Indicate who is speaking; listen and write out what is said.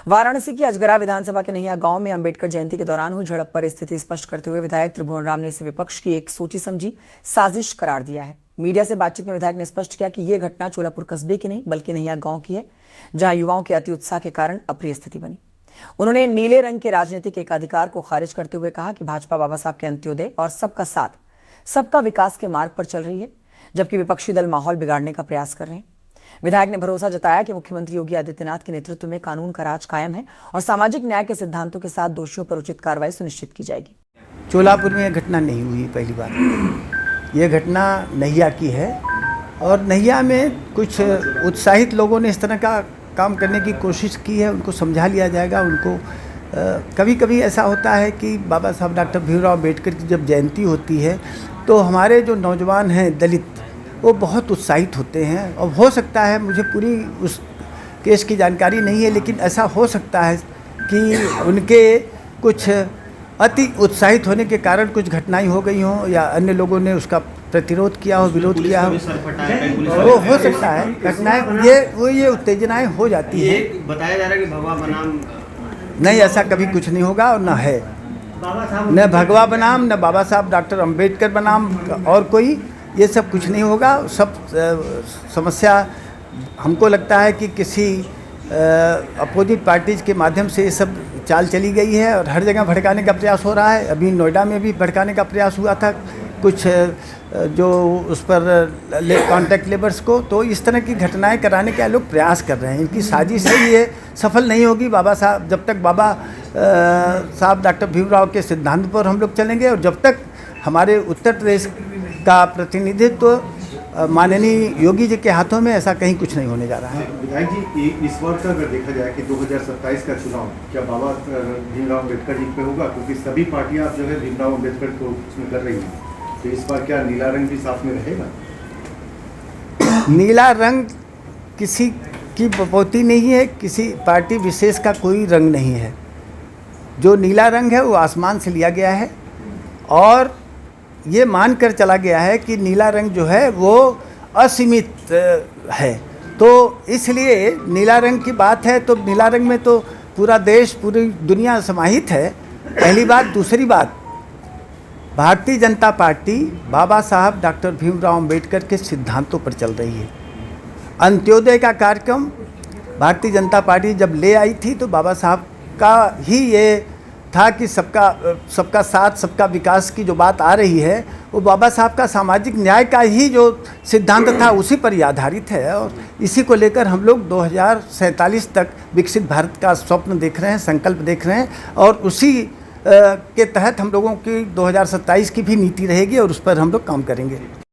Speaker 1: वाराणसी की अजगरा विधानसभा के नैया गांव में अंबेडकर जयंती के दौरान हुई झड़प पर स्थिति स्पष्ट करते हुए विधायक त्रिभुवन राम ने इसे विपक्ष की एक सोची समझी साजिश करार दिया है। मीडिया से बातचीत में विधायक ने स्पष्ट किया कि यह घटना चोलापुर कस्बे की नहीं बल्कि नैया गांव की है, जहां युवाओं के अति उत्साह के कारण अप्रिय स्थिति बनी। उन्होंने नीले रंग के राजनीतिक एकाधिकार को खारिज करते हुए कहा कि भाजपा बाबा साहब के अंत्योदय और सबका साथ, सबका विकास के मार्ग पर चल रही है, जबकि विपक्षी दल माहौल बिगाड़ने का प्रयास कर रहे हैं। विधायक ने भरोसा जताया कि मुख्यमंत्री योगी आदित्यनाथ के नेतृत्व में कानून का राज कायम है और सामाजिक न्याय के सिद्धांतों के साथ दोषियों पर उचित कार्रवाई सुनिश्चित की जाएगी।
Speaker 2: चोलापुर में यह घटना नहीं हुई, पहली बात यह घटना नैया की है और नैया में कुछ उत्साहित लोगों ने इस तरह का काम करने की कोशिश की है। उनको समझा लिया जाएगा। उनको कभी कभी ऐसा होता है कि बाबा साहब डॉक्टर भीमराव अम्बेडकर की जब जयंती होती है तो हमारे जो नौजवान हैं दलित, वो बहुत उत्साहित होते हैं। और हो सकता है, मुझे पूरी उस केस की जानकारी नहीं है, लेकिन ऐसा हो सकता है कि उनके कुछ अति उत्साहित होने के कारण कुछ घटनाएं हो गई हों या अन्य लोगों ने उसका प्रतिरोध किया हो, विरोध किया हो। वो हो सकता है घटनाएं, ये उत्तेजनाएं हो जाती हैं।
Speaker 3: बताया जा रहा है कि भगवा बनाम
Speaker 2: नहीं, ऐसा कभी कुछ नहीं होगा और न है, न भगवा बनाम, न बाबा साहब डॉक्टर अम्बेडकर बनाम और कोई, ये सब कुछ नहीं होगा। सब समस्या हमको लगता है कि किसी अपोजिट पार्टीज़ के माध्यम से ये सब चाल चली गई है और हर जगह भड़काने का प्रयास हो रहा है। अभी नोएडा में भी भड़काने का प्रयास हुआ था कुछ जो उस पर कॉन्ट्रैक्ट लेबर्स को। तो इस तरह की घटनाएं कराने का लोग प्रयास कर रहे हैं। इनकी साजिश है, ये सफल नहीं होगी। बाबा साहब, जब तक बाबा साहब डॉक्टर भीमराव के सिद्धांत पर हम लोग चलेंगे और जब तक हमारे उत्तर प्रदेश का प्रतिनिधित्व माननीय योगी जी के हाथों में, ऐसा कहीं कुछ नहीं होने जा रहा है।
Speaker 4: विधायक जी, इस वर्ष अगर देखा जाए कि 2027 का चुनाव क्या बाबा भीमराव अम्बेडकर जी पे होगा, क्योंकि सभी पार्टियां जो है भीमराव अम्बेडकर को उसमें कर रही हैं, तो इस बार क्या नीला रंग भी साथ में रहेगा?
Speaker 2: नीला रंग किसी की बपौती नहीं है, किसी पार्टी विशेष का कोई रंग नहीं है। जो नीला रंग है वो आसमान से लिया गया है और ये मान कर चला गया है कि नीला रंग जो है वो असीमित है। तो इसलिए नीला रंग की बात है तो नीला रंग में तो पूरा देश, पूरी दुनिया समाहित है, पहली बात। दूसरी बात, भारतीय जनता पार्टी बाबा साहब डॉक्टर भीमराव अम्बेडकर के सिद्धांतों पर चल रही है। अंत्योदय का कार्यक्रम भारतीय जनता पार्टी जब ले आई थी तो बाबा साहब का ही ये था कि सबका साथ, सबका विकास की जो बात आ रही है वो बाबा साहब का सामाजिक न्याय का ही जो सिद्धांत था उसी पर ही आधारित है। और इसी को लेकर हम लोग 2047 तक विकसित भारत का स्वप्न देख रहे हैं, संकल्प देख रहे हैं और उसी के तहत हम लोगों की 2027 की भी नीति रहेगी और उस पर हम लोग काम करेंगे।